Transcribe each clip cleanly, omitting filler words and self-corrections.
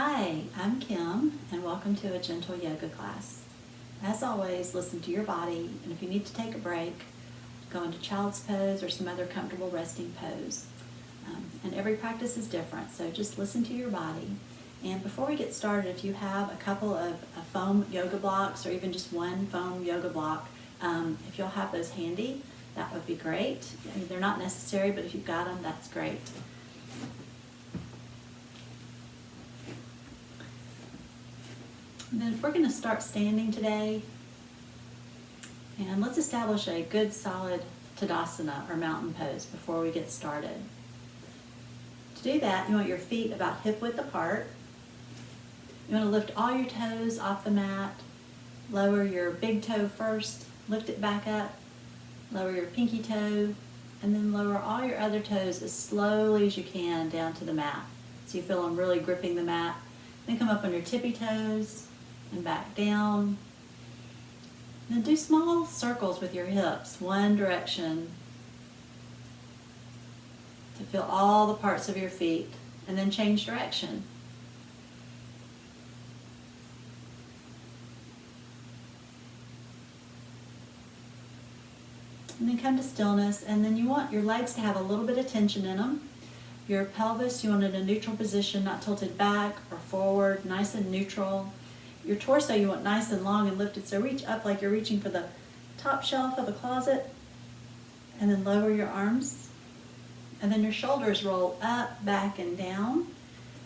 Hi, I'm Kim, and welcome to a gentle yoga class. As always, listen to your body, and if you need to take a break, go into child's pose or some other comfortable resting pose. And every practice is different, so just listen to your body. And before we get started, if you have a couple of foam yoga blocks or even just one foam yoga block, if you'll have those handy, that would be great. I mean, they're not necessary, but if you've got them, that's great. And then if we're going to start standing today, and let's establish a good solid Tadasana or mountain pose before we get started. To do that, you want your feet about hip width apart. You want to lift all your toes off the mat. Lower your big toe first, lift it back up. Lower your pinky toe, and then lower all your other toes as slowly as you can down to the mat. So you feel them really gripping the mat. Then come up on your tippy toes and back down. And then do small circles with your hips, one direction, to feel all the parts of your feet, and then change direction. And then come to stillness, and then you want your legs to have a little bit of tension in them. Your pelvis, you want it in a neutral position, not tilted back or forward, nice and neutral. Your torso, you want nice and long and lifted, so reach up like you're reaching for the top shelf of a closet, and then lower your arms. And then your shoulders roll up, back, and down.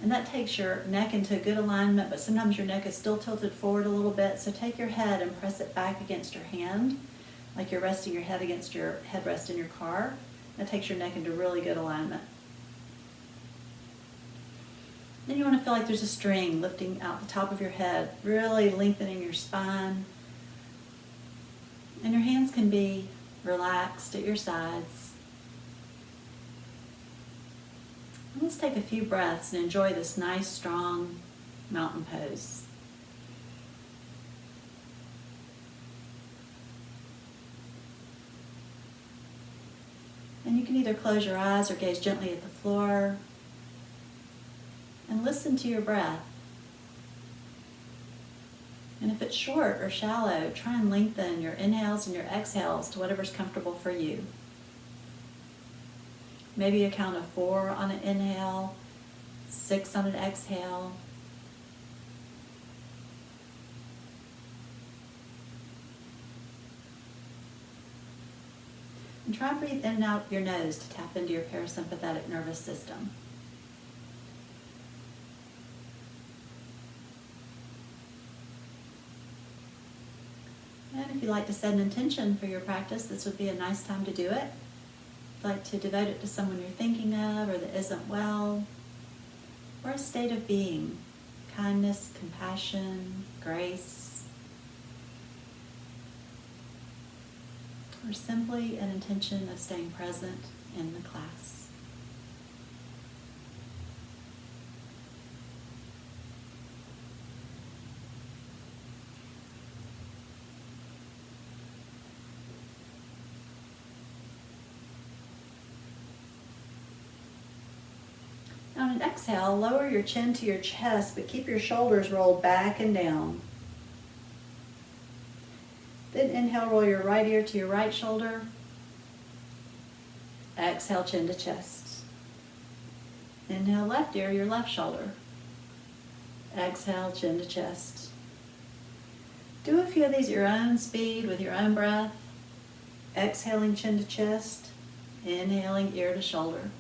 And that takes your neck into a good alignment, but sometimes your neck is still tilted forward a little bit, so take your head and press it back against your hand, like you're resting your head against your headrest in your car. That takes your neck into really good alignment. Then you want to feel like there's a string lifting out the top of your head, really lengthening your spine. And your hands can be relaxed at your sides. And let's take a few breaths and enjoy this nice, strong mountain pose. And you can either close your eyes or gaze gently at the floor and listen to your breath. And if it's short or shallow, try and lengthen your inhales and your exhales to whatever's comfortable for you. Maybe a count of 4 on an inhale, 6 on an exhale. And try and breathe in and out your nose to tap into your parasympathetic nervous system. And if you'd like to set an intention for your practice, this would be a nice time to do it. If you'd like to devote it to someone you're thinking of or that isn't well, or a state of being, kindness, compassion, grace, or simply an intention of staying present in the class. On an exhale, lower your chin to your chest, but keep your shoulders rolled back and down. Then inhale, roll your right ear to your right shoulder. Exhale, chin to chest. Inhale, left ear, your left shoulder. Exhale, chin to chest. Do a few of these at your own speed with your own breath. Exhaling, chin to chest. Inhaling, ear to shoulder.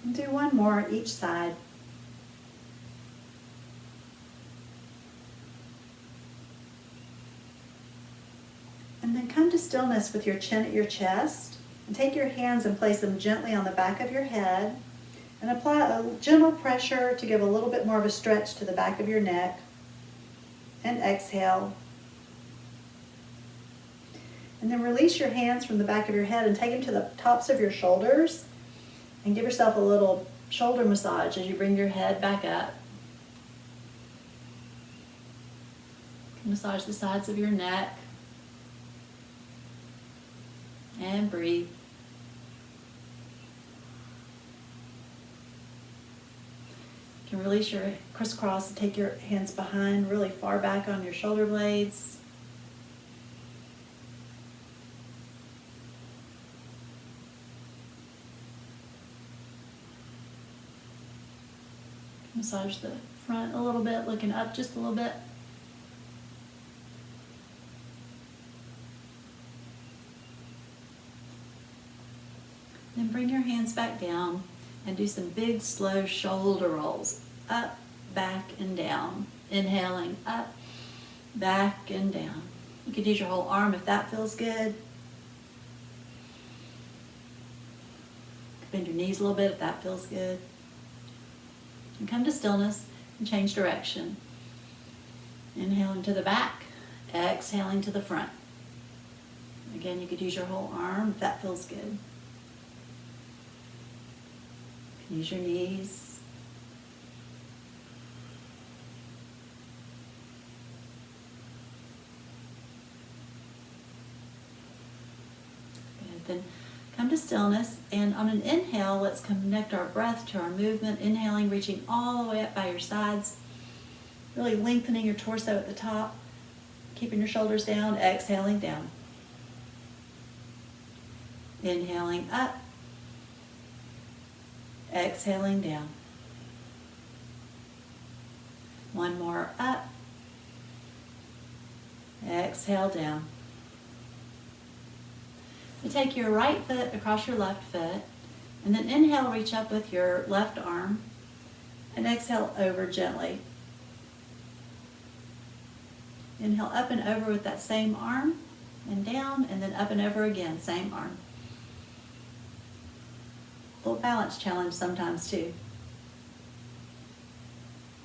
And do one more each side. And then come to stillness with your chin at your chest, and take your hands and place them gently on the back of your head, and apply a gentle pressure to give a little bit more of a stretch to the back of your neck, and exhale. And then release your hands from the back of your head and take them to the tops of your shoulders, and give yourself a little shoulder massage as you bring your head back up. Massage the sides of your neck. And breathe. You can release your crisscross and take your hands behind, really far back on your shoulder blades. Massage the front a little bit, looking up just a little bit. Then bring your hands back down and do some big, slow shoulder rolls. Up, back, and down. Inhaling, up, back, and down. You could use your whole arm if that feels good. Bend your knees a little bit if that feels good. And come to stillness and change direction. Inhaling to the back, exhaling to the front. Again, you could use your whole arm if that feels good. Use your knees. Good. Then come to stillness, and on an inhale, let's connect our breath to our movement. Inhaling, reaching all the way up by your sides, really lengthening your torso at the top, keeping your shoulders down, exhaling down. Inhaling up. Exhaling down. One more up. Exhale down. You take your right foot across your left foot, and then inhale, reach up with your left arm, and exhale over gently. Inhale up and over with that same arm, and down, and then up and over again, same arm. A little balance challenge sometimes too.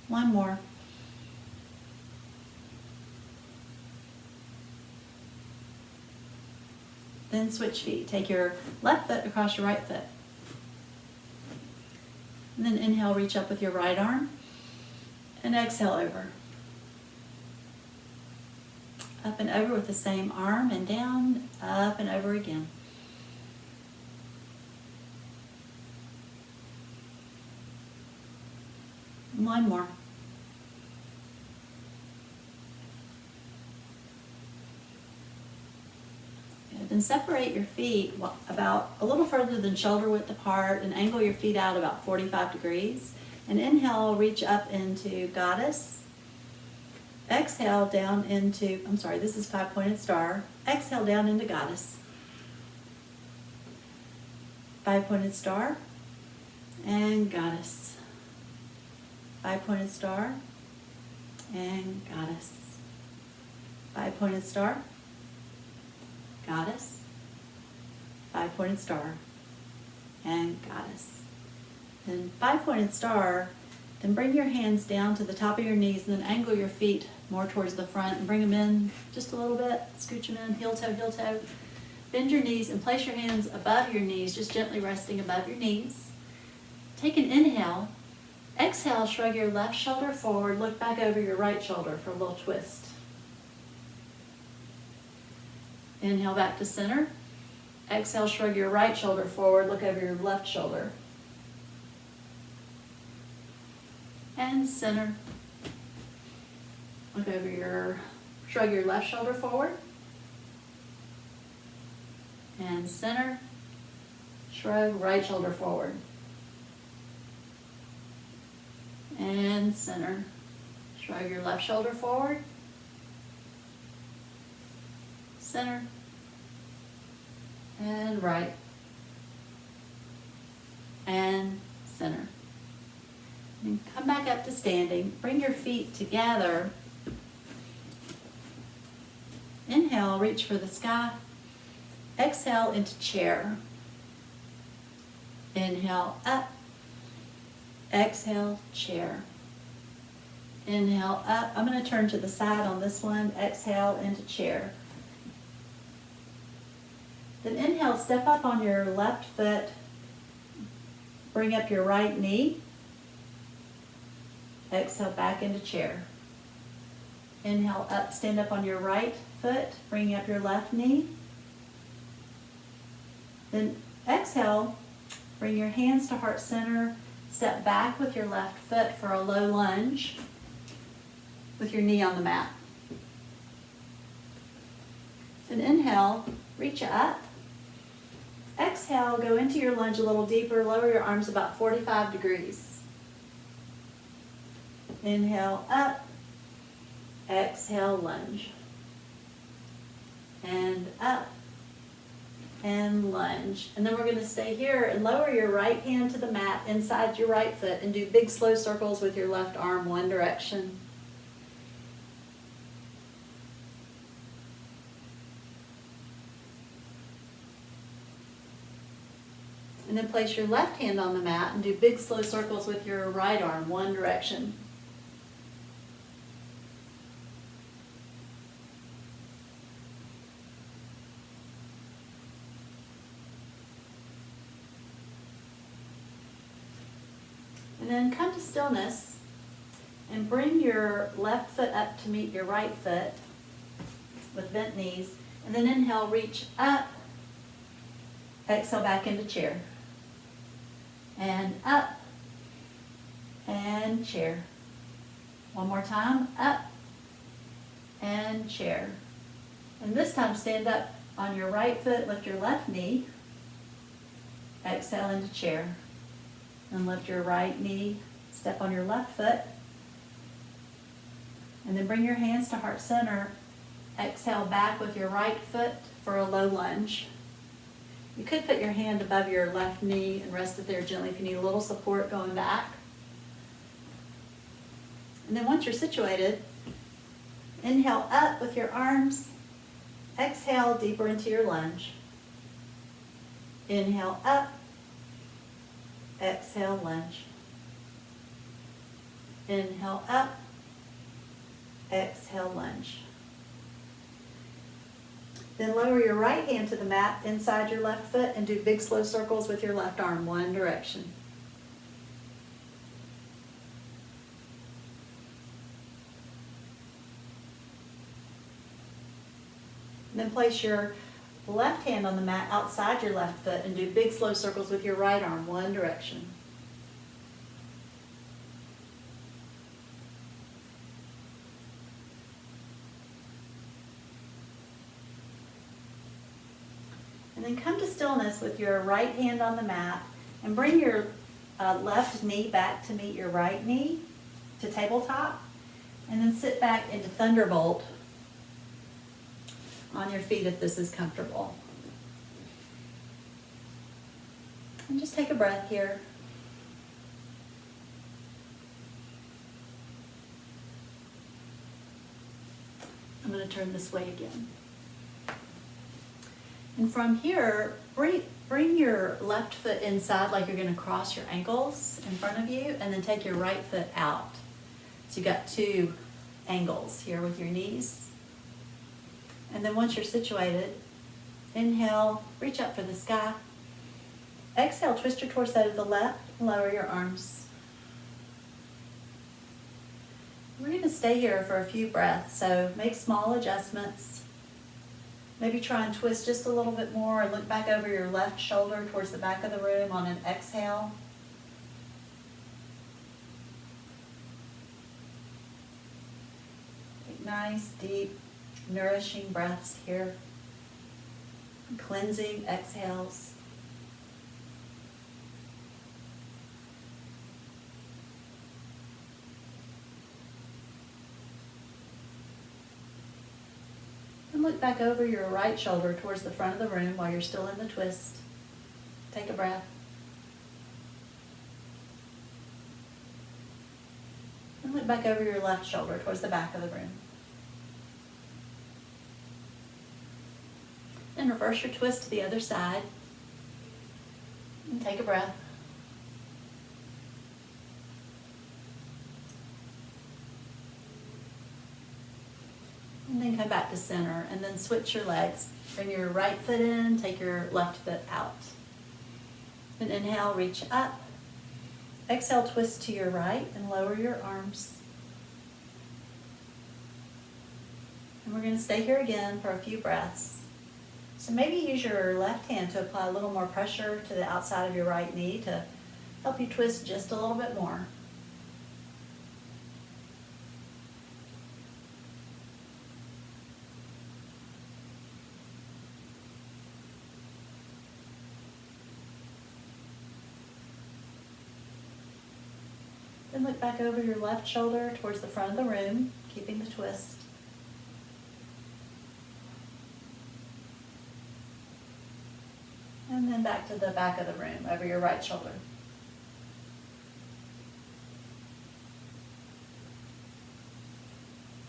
One more. Then switch feet. Take your left foot across your right foot. And then inhale, reach up with your right arm. And exhale over. Up and over with the same arm, and down, up and over again. One more. Good. Then separate your feet about a little further than shoulder width apart and angle your feet out about 45 degrees. And inhale, reach up into goddess. Exhale down into, this is five-pointed star. Exhale down into goddess. Five-pointed star and goddess. Five-pointed star and goddess. Five-pointed star, goddess. Five-pointed star and goddess. Then five-pointed star, then bring your hands down to the top of your knees and then angle your feet more towards the front and bring them in just a little bit. Scooch them in, heel toe, heel toe. Bend your knees and place your hands above your knees, just gently resting above your knees. Take an inhale. Exhale, shrug your left shoulder forward, look back over your right shoulder for a little twist. Inhale back to center. Exhale, shrug your right shoulder forward, look over your left shoulder. And center. Look over shrug your left shoulder forward. And center. Shrug right shoulder forward. And center. Shrug your left shoulder forward. Center. And right. And center. And come back up to standing. Bring your feet together. Inhale, reach for the sky. Exhale into chair. Inhale up. Exhale, chair. Inhale up. I'm going to turn to the side on this one. Exhale into chair. Then inhale, step up on your left foot. Bring up your right knee. Exhale back into chair. Inhale up, stand up on your right foot, bring up your left knee. Then exhale, bring your hands to heart center, step back with your left foot for a low lunge with your knee on the mat. Then inhale, reach up. Exhale, go into your lunge a little deeper, lower your arms about 45 degrees. Inhale up, exhale lunge. And up and lunge. And then we're going to stay here and lower your right hand to the mat inside your right foot and do big slow circles with your left arm one direction. And then place your left hand on the mat and do big slow circles with your right arm one direction. And then come to stillness and bring your left foot up to meet your right foot with bent knees. And then inhale, reach up. Exhale back into chair. And up and chair. One more time, up and chair. And this time stand up on your right foot, lift your left knee. Exhale into chair. And lift your right knee, step on your left foot. And then bring your hands to heart center. Exhale back with your right foot for a low lunge. You could put your hand above your left knee and rest it there gently if you need a little support going back. And then once you're situated, inhale up with your arms. Exhale deeper into your lunge. Inhale up. Exhale, lunge. Inhale up. Exhale, lunge. Then lower your right hand to the mat inside your left foot and do big slow circles with your left arm one direction. And then place your left hand on the mat outside your left foot and do big slow circles with your right arm one direction. And then come to stillness with your right hand on the mat and bring your left knee back to meet your right knee to tabletop. And then sit back into Thunderbolt on your feet if this is comfortable. And just take a breath here. I'm going to turn this way again. And from here, bring your left foot inside like you're going to cross your ankles in front of you, and then take your right foot out. So you've got two angles here with your knees. And then once you're situated, inhale, reach up for the sky. Exhale, twist your torso to the left, lower your arms. We're going to stay here for a few breaths, so make small adjustments. Maybe try and twist just a little bit more and look back over your left shoulder towards the back of the room on an exhale. Take nice, deep, nourishing breaths here. Cleansing exhales. And look back over your right shoulder towards the front of the room while you're still in the twist. Take a breath. And look back over your left shoulder towards the back of the room. And reverse your twist to the other side. And take a breath. And then come back to center, and then switch your legs. Bring your right foot in, take your left foot out. Then inhale, reach up. Exhale, twist to your right and lower your arms. And we're going to stay here again for a few breaths. So maybe use your left hand to apply a little more pressure to the outside of your right knee to help you twist just a little bit more. Then look back over your left shoulder towards the front of the room, keeping the twist. And then back to the back of the room, over your right shoulder.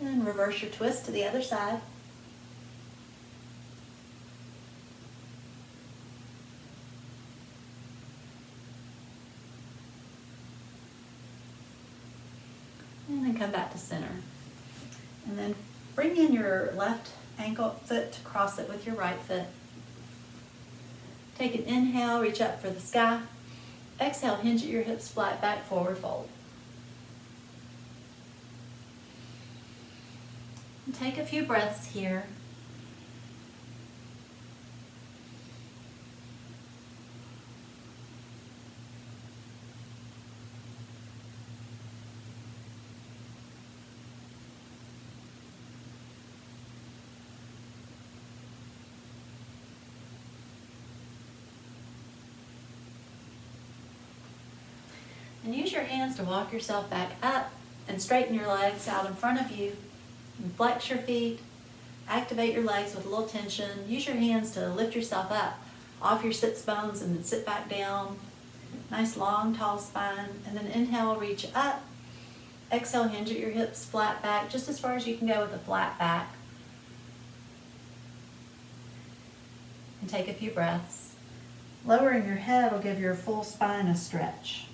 And reverse your twist to the other side. And then come back to center. And then bring in your left ankle foot to cross it with your right foot. Take an inhale, reach up for the sky. Exhale, hinge at your hips flat, back, forward fold. And take a few breaths here. And use your hands to walk yourself back up and straighten your legs out in front of you. And flex your feet. Activate your legs with a little tension. Use your hands to lift yourself up off your sits bones and then sit back down. Nice long tall spine. And then inhale, reach up. Exhale, hinge at your hips, flat back, just as far as you can go with a flat back. And take a few breaths. Lowering your head will give your full spine a stretch.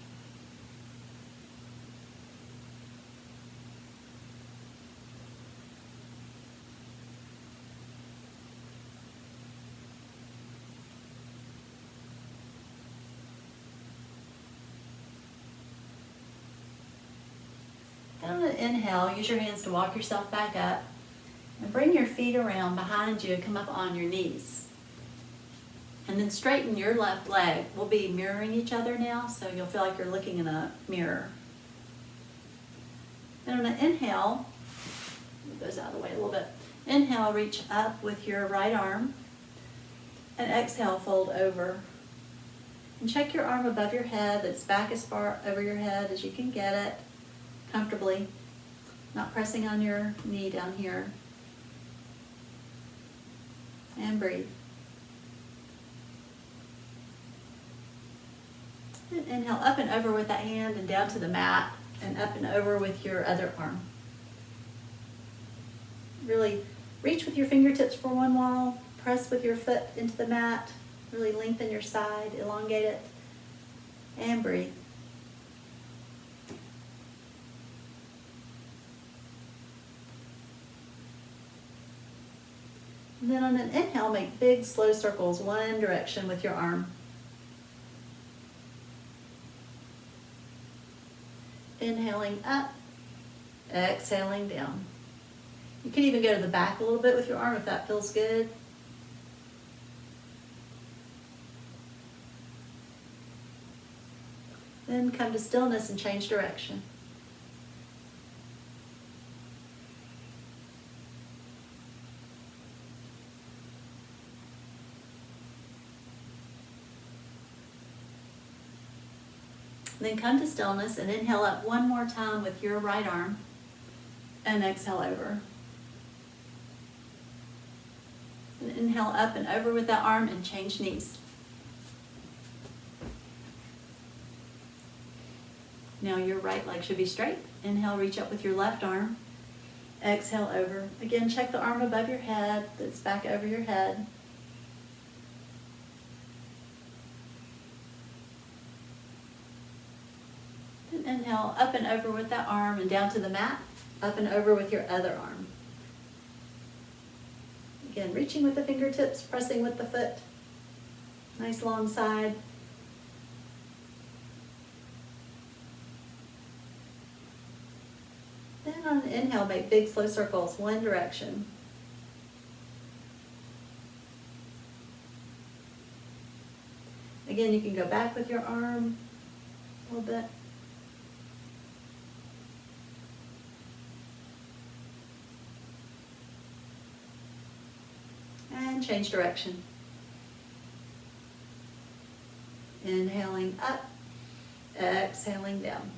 And on an inhale, use your hands to walk yourself back up and bring your feet around behind you and come up on your knees. And then straighten your left leg. We'll be mirroring each other now, so you'll feel like you're looking in a mirror. And on an inhale, move those out of the way a little bit. Inhale, reach up with your right arm, and exhale, fold over. And check your arm above your head, that's back as far over your head as you can get it, comfortably, not pressing on your knee down here. And breathe. And inhale, up and over with that hand and down to the mat, and up and over with your other arm. Really reach with your fingertips for one wall, press with your foot into the mat, really lengthen your side, elongate it, and breathe. And then on an inhale, make big slow circles one direction with your arm. Inhaling up, exhaling down. You can even go to the back a little bit with your arm if that feels good. Then come to stillness and change direction. Then come to stillness and inhale up one more time with your right arm and exhale over. And inhale up and over with that arm and change knees. Now your right leg should be straight. Inhale, reach up with your left arm. Exhale over. Again, check the arm above your head that's back over your head. Inhale, up and over with that arm and down to the mat, up and over with your other arm. Again, reaching with the fingertips, pressing with the foot. Nice long side. Then on an inhale, make big slow circles, one direction. Again, you can go back with your arm a little bit. And change direction. Inhaling up, exhaling down.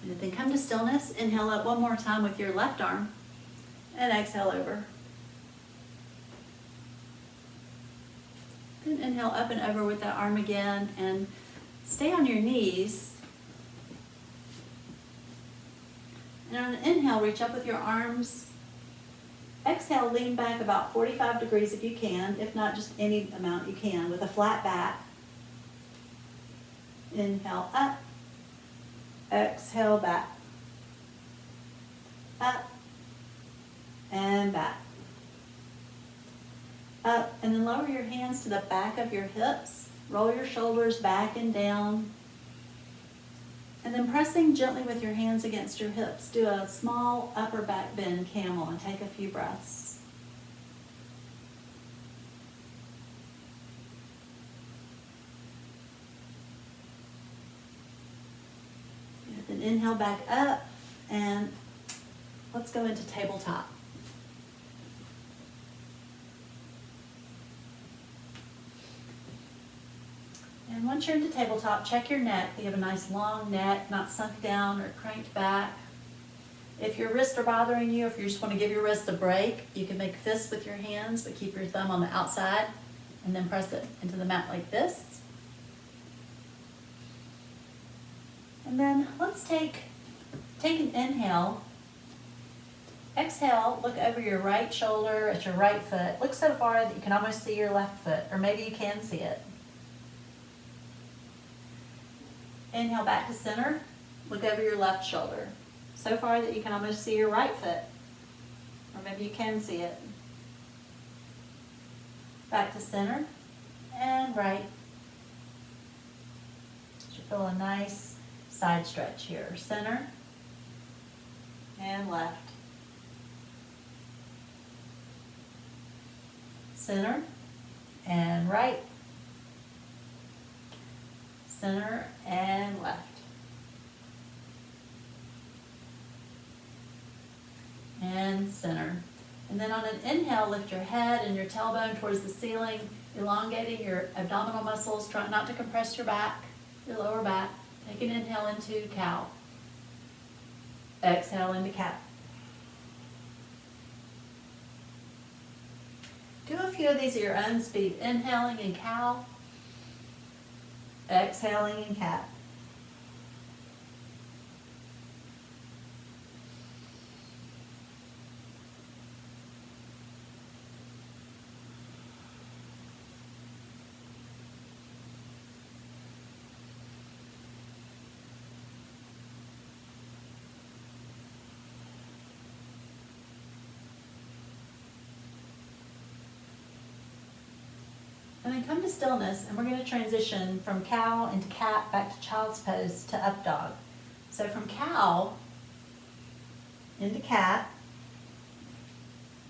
And then come to stillness. Inhale up one more time with your left arm and exhale over. Then inhale up and over with that arm again and stay on your knees. And on an inhale, reach up with your arms. Exhale, lean back about 45 degrees if you can, if not just any amount you can, with a flat back. Inhale up. Exhale back. Up and back. Up, and then lower your hands to the back of your hips. Roll your shoulders back and down. And then pressing gently with your hands against your hips, do a small upper back bend camel and take a few breaths. Then inhale back up, and let's go into tabletop. And once you're into tabletop, check your neck. You have a nice long neck, not sunk down or cranked back. If your wrists are bothering you, if you just want to give your wrists a break, you can make fists with your hands, but keep your thumb on the outside and then press it into the mat like this. And then let's take an inhale. Exhale, look over your right shoulder at your right foot. Look so far that you can almost see your left foot, or maybe you can see it. Inhale back to center. Look over your left shoulder. So far that you can almost see your right foot, or maybe you can see it. Back to center and right. You feel a nice side stretch here. Center and left. Center and right. Center and left. And center. And then on an inhale, lift your head and your tailbone towards the ceiling, elongating your abdominal muscles. Try not to compress your back, your lower back. Take an inhale into cow. Exhale into cat. Do a few of these at your own speed. Inhaling in cow. Exhaling in cat. And then come to stillness, and we're going to transition from cow into cat, back to child's pose to up dog. So from cow into cat,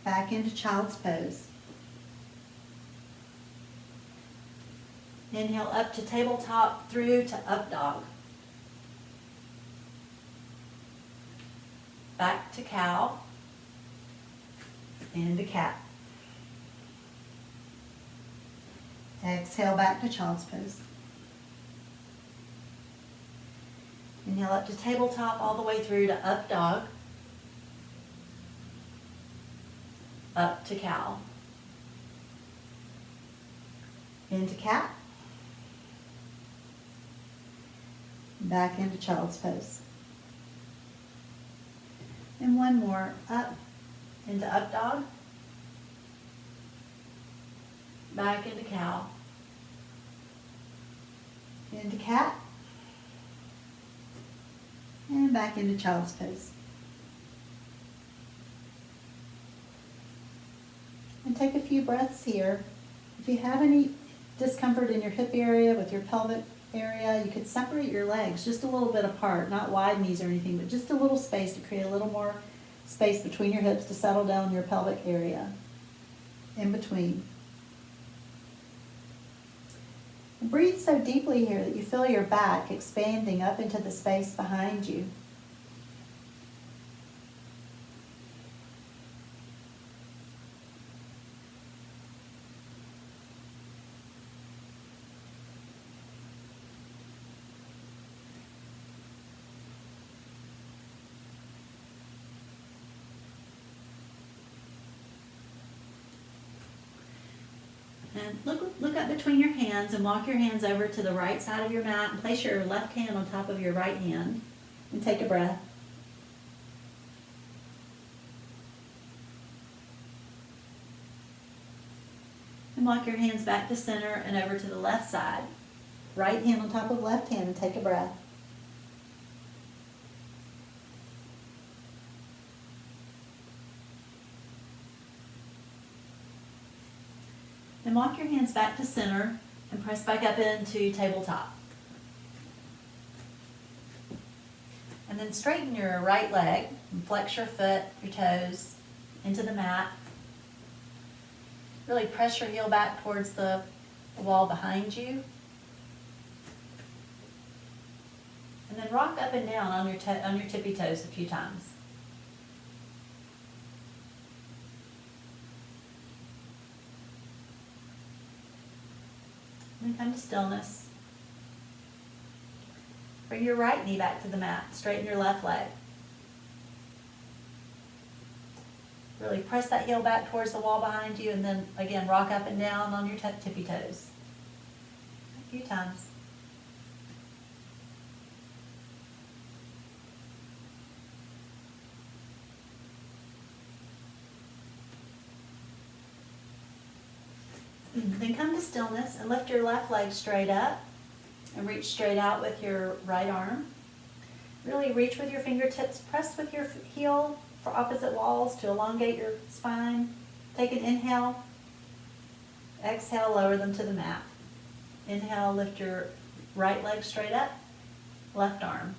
back into child's pose. Inhale up to tabletop, through to up dog. Back to cow, into cat. Exhale back to child's pose. Inhale up to tabletop, all the way through to up dog. Up to cow. Into cat. Back into child's pose. And one more, up into up dog. Back into cow. Into cat. And back into child's pose. And take a few breaths here. If you have any discomfort in your hip area with your pelvic area, you could separate your legs just a little bit apart, not wide knees or anything, but just a little space to create a little more space between your hips to settle down your pelvic area in between. And breathe so deeply here that you feel your back expanding up into the space behind you. And look up between your hands and walk your hands over to the right side of your mat and place your left hand on top of your right hand and take a breath. And walk your hands back to center and over to the left side. Right hand on top of left hand and take a breath. Then walk your hands back to center and press back up into tabletop. And then straighten your right leg and flex your foot, your toes into the mat. Really press your heel back towards the wall behind you. And then rock up and down on your tippy toes a few times. And then come to stillness. Bring your right knee back to the mat. Straighten your left leg. Really press that heel back towards the wall behind you, and then again rock up and down on your tippy toes. A few times. Then come to stillness and lift your left leg straight up and reach straight out with your right arm. Really reach with your fingertips, press with your heel for opposite walls to elongate your spine. Take an inhale. Exhale, lower them to the mat. Inhale, lift your right leg straight up, left arm.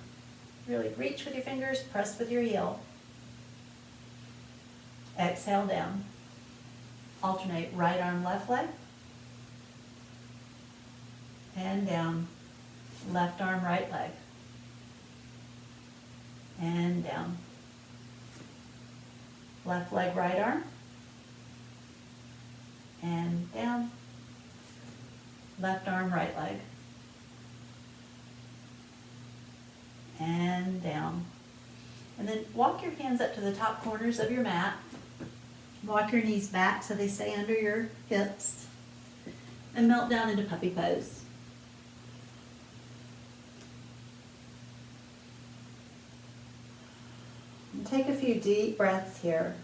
Really reach with your fingers, press with your heel. Exhale down. Alternate right arm, left leg. And down. Left arm, right leg. And down. Left leg, right arm. And down. Left arm, right leg. And down. And then walk your hands up to the top corners of your mat. Walk your knees back so they stay under your hips. And melt down into puppy pose. And take a few deep breaths here.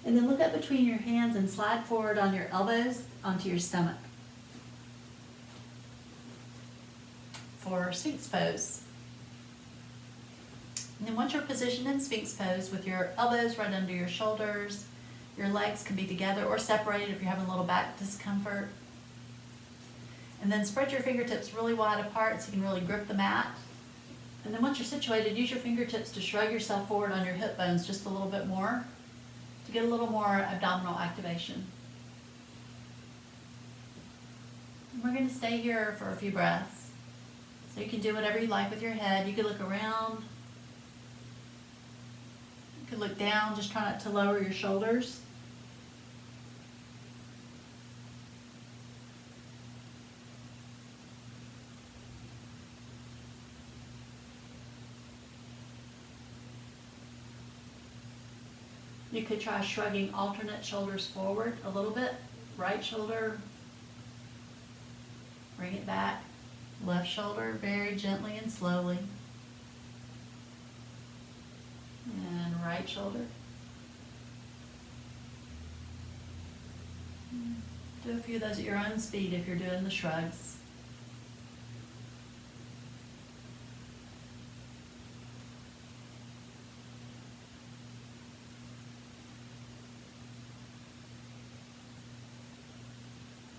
And then look up between your hands and slide forward on your elbows onto your stomach for Sphinx pose. And then once you're positioned in Sphinx pose with your elbows right under your shoulders, your legs can be together or separated if you're having a little back discomfort. And then spread your fingertips really wide apart so you can really grip the mat. And then once you're situated, use your fingertips to shrug yourself forward on your hip bones just a little bit more, to get a little more abdominal activation. And we're going to stay here for a few breaths. So you can do whatever you like with your head. You could look around. You could look down, just try not to lower your shoulders. You could try shrugging alternate shoulders forward a little bit. Right shoulder Bring it back. Left shoulder very gently and slowly. And right shoulder. Do a few of those at your own speed if you're doing the shrugs.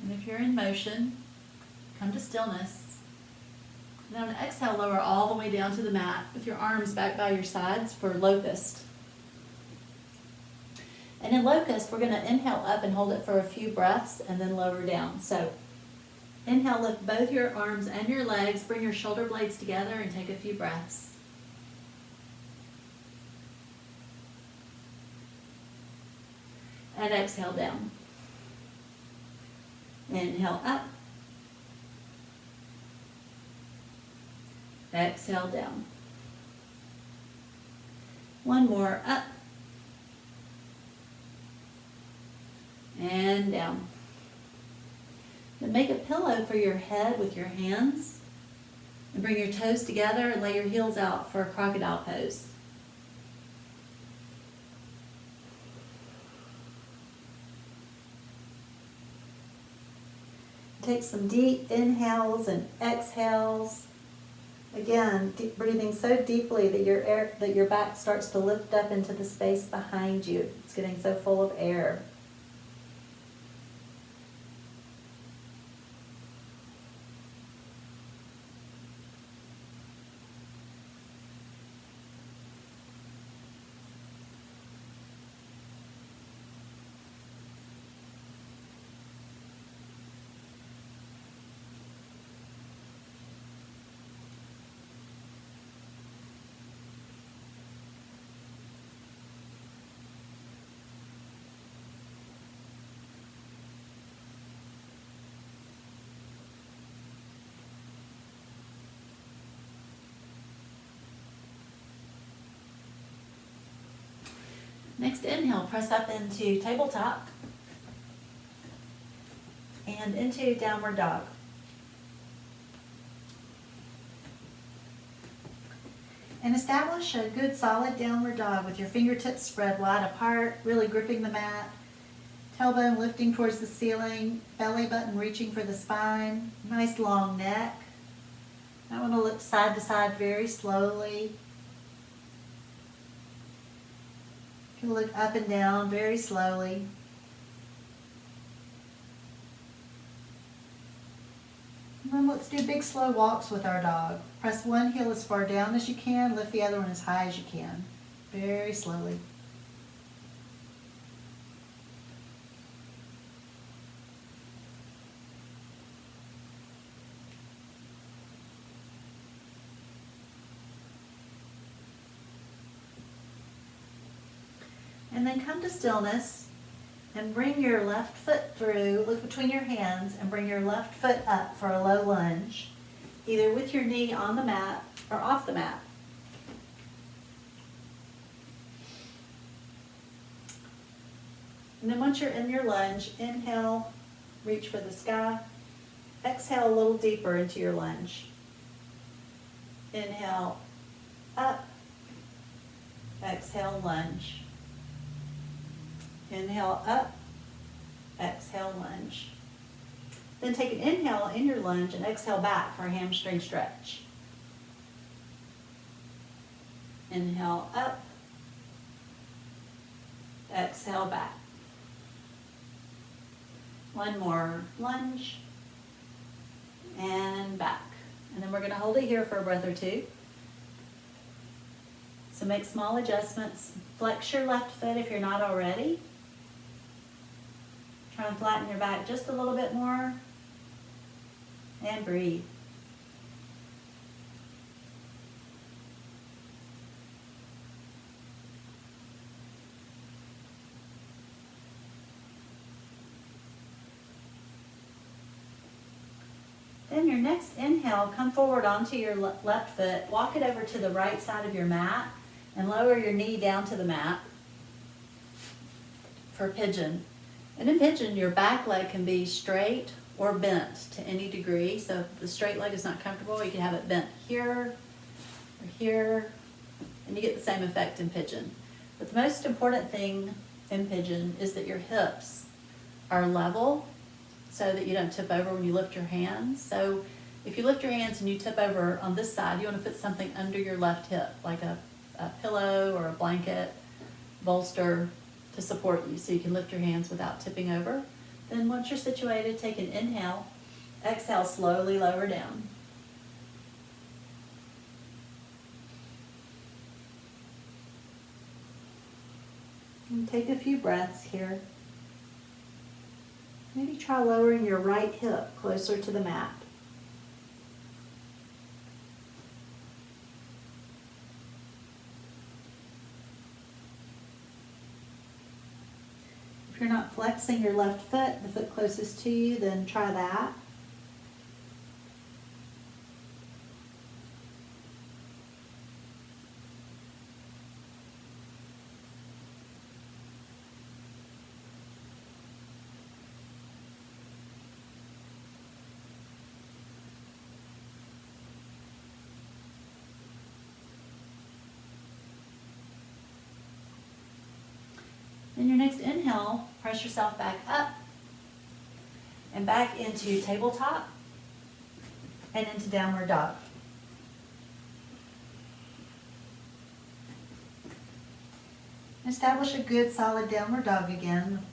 And if you're in motion, come to stillness. And on an exhale, lower all the way down to the mat with your arms back by your sides for locust. And in locust, we're going to inhale up and hold it for a few breaths and then lower down. So inhale, lift both your arms and your legs, bring your shoulder blades together and take a few breaths. And exhale down. Inhale up. Exhale down. One more, up. And down. Then make a pillow for your head with your hands. And bring your toes together and lay your heels out for a crocodile pose. Take some deep inhales and exhales. Again, breathing so deeply that your back starts to lift up into the space behind you. It's getting so full of air. Next inhale, press up into tabletop and into downward dog. And establish a good solid downward dog with your fingertips spread wide apart, really gripping the mat, tailbone lifting towards the ceiling, belly button reaching for the spine, nice long neck. I want to look side to side very slowly. You can look up and down very slowly. And then let's do big slow walks with our dog. Press one heel as far down as you can, lift the other one as high as you can. Very slowly. And then come to stillness and bring your left foot through, look between your hands and bring your left foot up for a low lunge, either with your knee on the mat or off the mat. And then once you're in your lunge, inhale, reach for the sky. Exhale a little deeper into your lunge. Inhale, up. Exhale, lunge. Inhale up, exhale lunge. Then take an inhale in your lunge and exhale back for a hamstring stretch. Inhale up, exhale back. One more lunge and back. And then we're going to hold it here for a breath or two. So make small adjustments. Flex your left foot if you're not already. Try and flatten your back just a little bit more. And breathe. Then your next inhale, come forward onto your left foot. Walk it over to the right side of your mat and lower your knee down to the mat for pigeon. And in pigeon, your back leg can be straight or bent to any degree. So if the straight leg is not comfortable, you can have it bent here or here, and you get the same effect in pigeon. But the most important thing in pigeon is that your hips are level so that you don't tip over when you lift your hands. So if you lift your hands and you tip over on this side, you want to put something under your left hip, like a pillow or a blanket, bolster to support you so you can lift your hands without tipping over. Then once you're situated, take an inhale, exhale, slowly lower down. And take a few breaths here. Maybe try lowering your right hip closer to the mat. If you're not flexing your left foot, the foot closest to you, then try that. Then your next inhale, press yourself back up and back into tabletop and into downward dog. Establish a good solid downward dog again,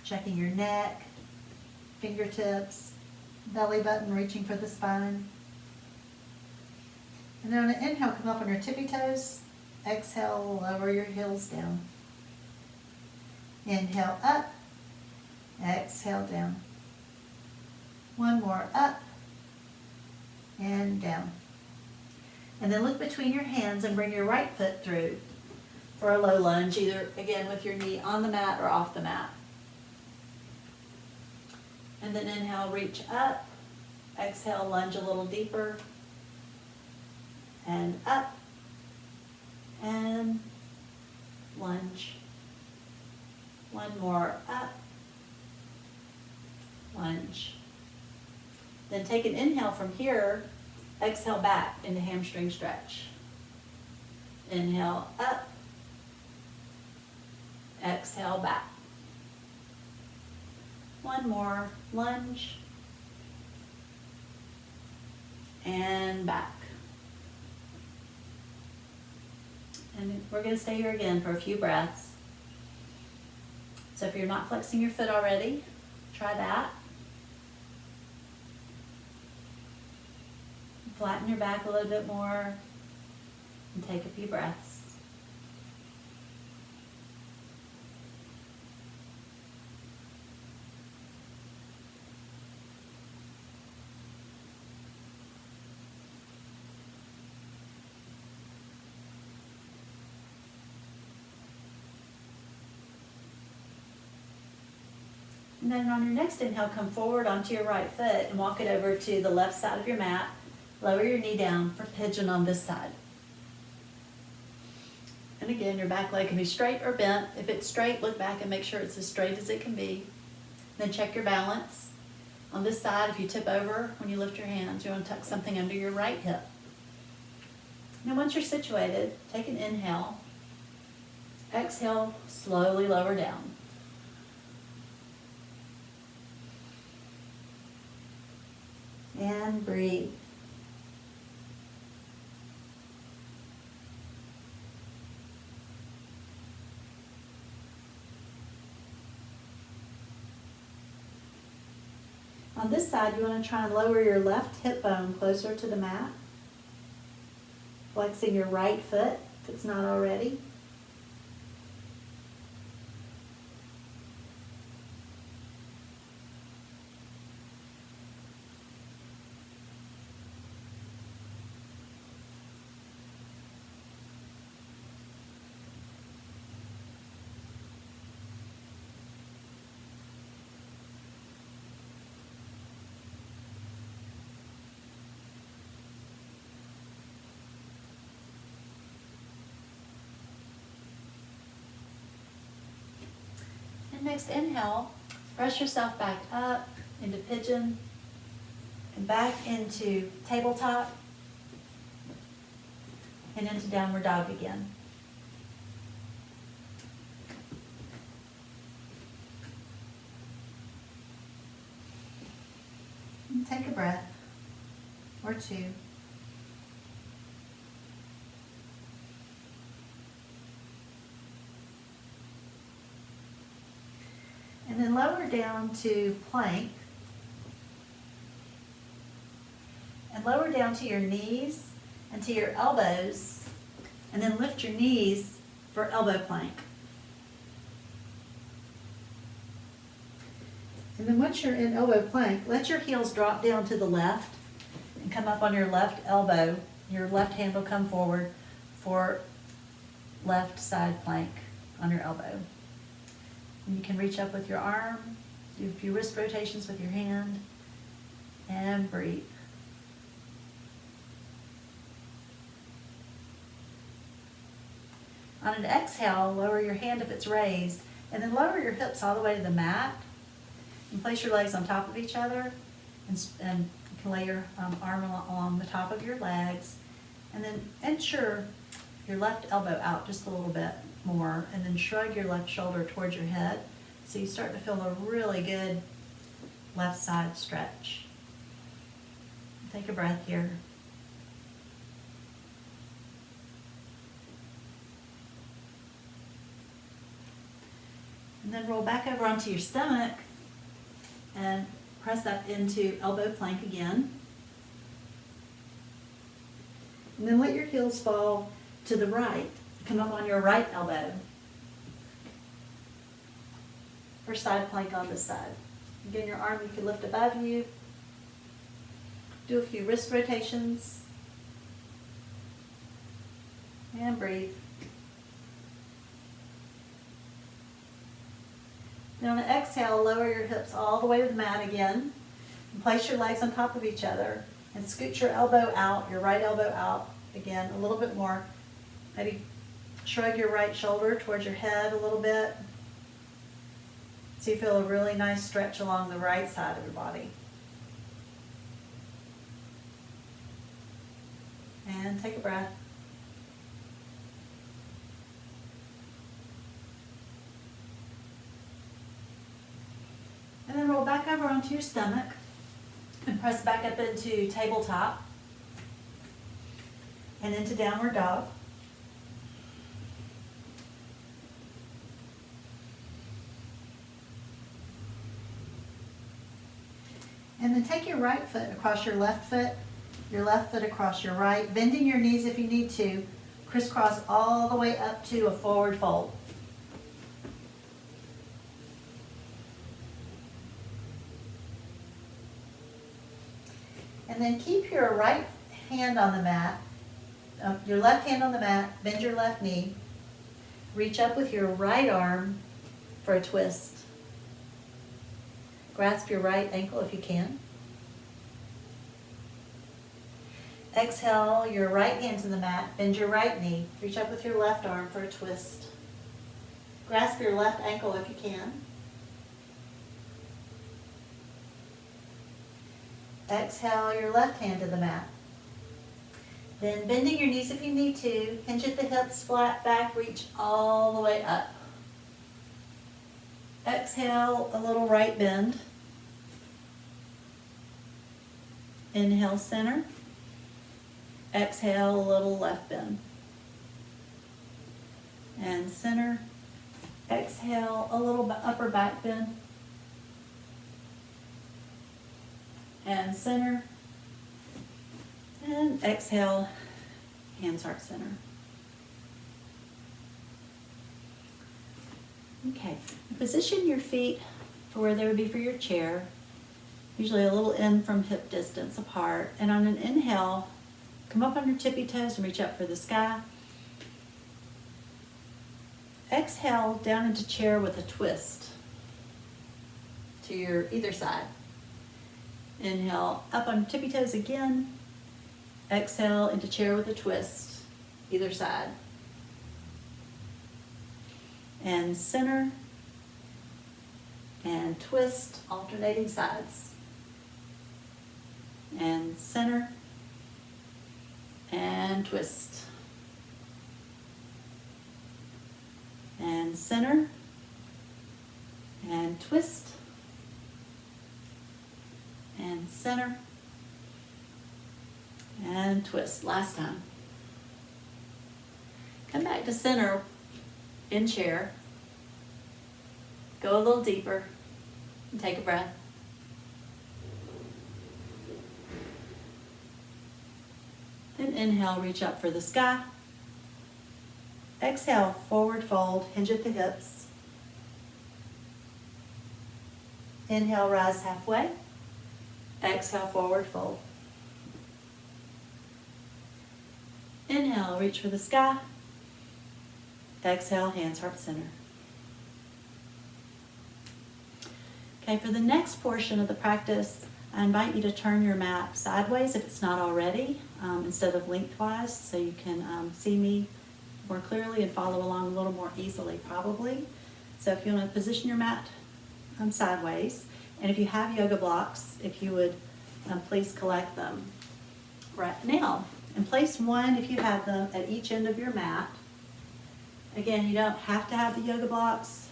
checking your neck, fingertips, belly button reaching for the spine. And then on an inhale, come up on your tippy toes. Exhale, lower your heels down. Inhale up, exhale down. One more up and down. And then look between your hands and bring your right foot through for a low lunge, either again with your knee on the mat or off the mat. And then inhale, reach up, exhale, lunge a little deeper, and up, and lunge. One more up, lunge. Then take an inhale from here, exhale back into hamstring stretch. Inhale up, exhale back. One more, lunge, and back. And we're going to stay here again for a few breaths. So if you're not flexing your foot already, try that. Flatten your back a little bit more and take a few breaths. And then on your next inhale, come forward onto your right foot and walk it over to the left side of your mat. Lower your knee down for pigeon on this side. And again, your back leg can be straight or bent. If it's straight, look back and make sure it's as straight as it can be. Then check your balance. On this side, if you tip over when you lift your hands, you want to tuck something under your right hip. Now once you're situated, take an inhale. Exhale, slowly lower down. And breathe. On this side, you want to try and lower your left hip bone closer to the mat, flexing your right foot if it's not already. Next inhale, press yourself back up into pigeon, and back into tabletop, and into downward dog again. And take a breath or two. And then lower down to plank. And lower down to your knees and to your elbows. And then lift your knees for elbow plank. And then once you're in elbow plank, let your heels drop down to the left and come up on your left elbow. Your left hand will come forward for left side plank on your elbow. And you can reach up with your arm, do a few wrist rotations with your hand, and breathe. On an exhale, lower your hand if it's raised, and then lower your hips all the way to the mat, and place your legs on top of each other, and you can lay your arm along the top of your legs, and then ensure your left elbow out just a little bit more, and then shrug your left shoulder towards your head so you start to feel a really good left side stretch. Take a breath here. And then roll back over onto your stomach and press up into elbow plank again. And then let your heels fall to the right. Come up on your right elbow for side plank on this side. Again, your arm you can lift above you. Do a few wrist rotations. And breathe. Then on an exhale, lower your hips all the way to the mat again. And place your legs on top of each other. And scoot your elbow out, your right elbow out again a little bit more. Maybe shrug your right shoulder towards your head a little bit. So you feel a really nice stretch along the right side of your body. And take a breath. And then roll back over onto your stomach and press back up into tabletop and into downward dog. And then take your right foot across your left foot across your right, bending your knees if you need to, crisscross all the way up to a forward fold. And then keep your right hand on the mat, your left hand on the mat, bend your left knee, reach up with your right arm for a twist. Grasp your right ankle if you can. Exhale your right hand to the mat, bend your right knee, reach up with your left arm for a twist. Grasp your left ankle if you can. Exhale your left hand to the mat. Then bending your knees if you need to, hinge at the hips, flat back, reach all the way up. Exhale a little right bend. Inhale center. Exhale a little left bend. And center. Exhale a little upper back bend. And center. And exhale, hands heart center. Okay, position your feet for where they would be for your chair, usually a little in from hip distance apart. And on an inhale, come up on your tippy toes and reach up for the sky. Exhale down into chair with a twist to your either side. Inhale up on tippy toes again. Exhale into chair with a twist, either side. And center and twist, alternating sides. and center, and twist, and center, and twist, and center, and twist. Last time. Come back to center in chair. Go a little deeper and take a breath. Then inhale, reach up for the sky. Exhale, forward fold, hinge at the hips. Inhale, rise halfway. Exhale, forward fold. Inhale, reach for the sky. Exhale, hands heart center. Okay, for the next portion of the practice, I invite you to turn your mat sideways if it's not already, instead of lengthwise, so you can see me more clearly and follow along a little more easily, probably. So if you want to position your mat sideways, and if you have yoga blocks, if you would please collect them right now. And place one, if you have them, at each end of your mat. Again, you don't have to have the yoga blocks,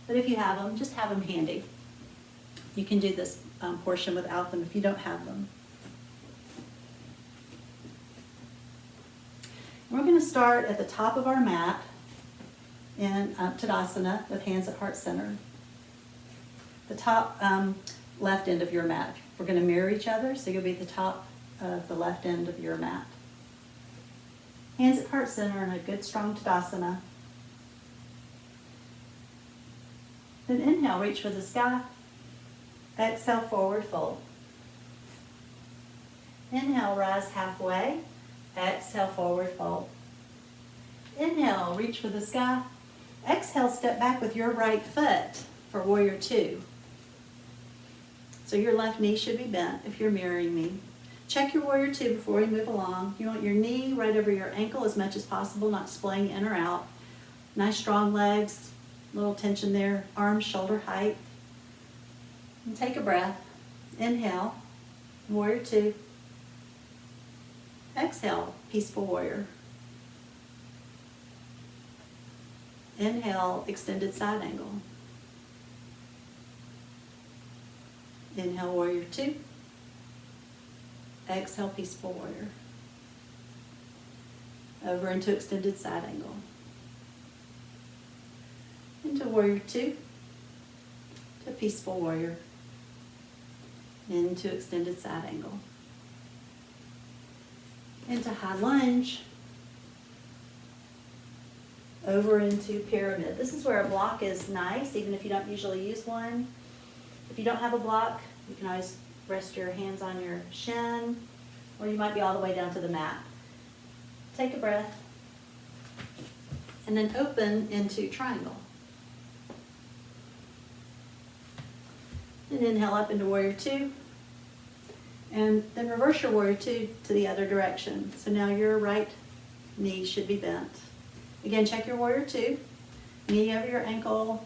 but if you have them, just have them handy. You can do this portion without them if you don't have them. We're going to start at the top of our mat in Tadasana with hands at heart center. The top left end of your mat. We're going to mirror each other, so you'll be at the top of the left end of your mat. Hands at heart center in a good strong Tadasana. Then inhale, reach for the sky. Exhale, forward fold. Inhale, rise halfway. Exhale, forward fold. Inhale, reach for the sky. Exhale, step back with your right foot for warrior two. So your left knee should be bent if you're mirroring me. Check your warrior two before we move along. You want your knee right over your ankle as much as possible, not splaying in or out. Nice strong legs, little tension there, arms shoulder height. And take a breath. Inhale, warrior two. Exhale, peaceful warrior. Inhale, extended side angle. Inhale, warrior two. Exhale, peaceful warrior. Over into extended side angle. Into warrior two. To peaceful warrior. Into extended side angle. Into high lunge. Over into pyramid. This is where a block is nice, even if you don't usually use one. If you don't have a block, you can always rest your hands on your shin, or you might be all the way down to the mat. Take a breath, and then open into triangle. And inhale up into warrior two, and then reverse your warrior two to the other direction. So now your right knee should be bent. Again, check your warrior two, knee over your ankle,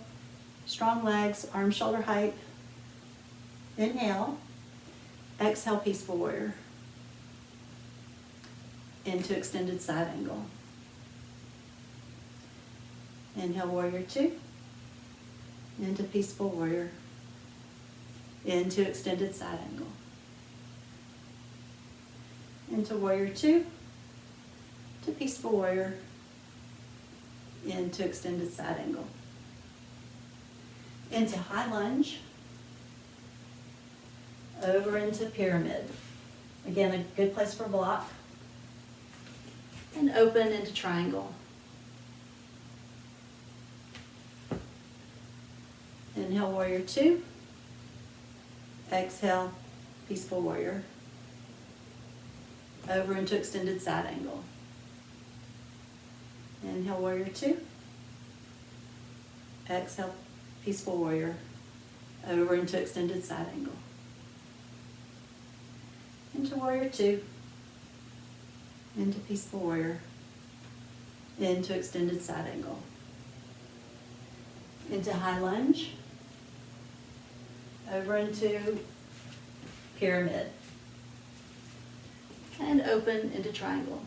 strong legs, arms shoulder height. Inhale, exhale, peaceful warrior. Into extended side angle. Inhale, warrior two. Into peaceful warrior. Into extended side angle. Into warrior two. To peaceful warrior. Into extended side angle. Into high lunge. Over into pyramid. Again, a good place for block. And open into triangle. Inhale, warrior two. Exhale, peaceful warrior. Over into extended side angle. Inhale, warrior two. Exhale, peaceful warrior. Over into extended side angle. Into warrior two. Into peaceful warrior. Into extended side angle. Into high lunge. Over into pyramid. And open into triangle.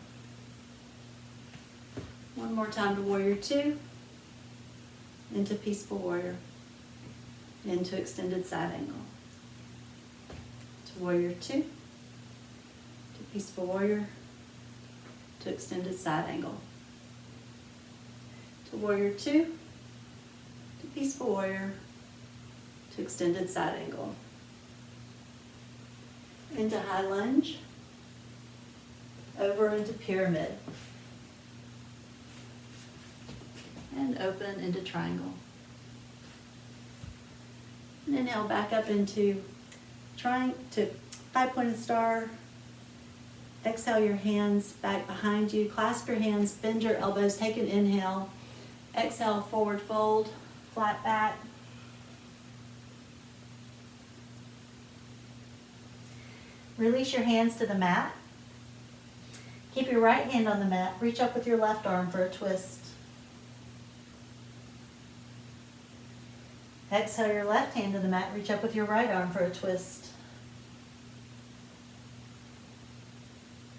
One more time to warrior two, into peaceful warrior, into extended side angle. To warrior two, to peaceful warrior, to extended side angle. To warrior two, to peaceful warrior, to extended side angle. Into high lunge, over into pyramid. And open into triangle. And inhale back up into five-pointed star. Exhale your hands back behind you. Clasp your hands, bend your elbows, take an inhale. Exhale, forward fold, flat back. Release your hands to the mat. Keep your right hand on the mat. Reach up with your left arm for a twist. Exhale your left hand to the mat. Reach up with your right arm for a twist.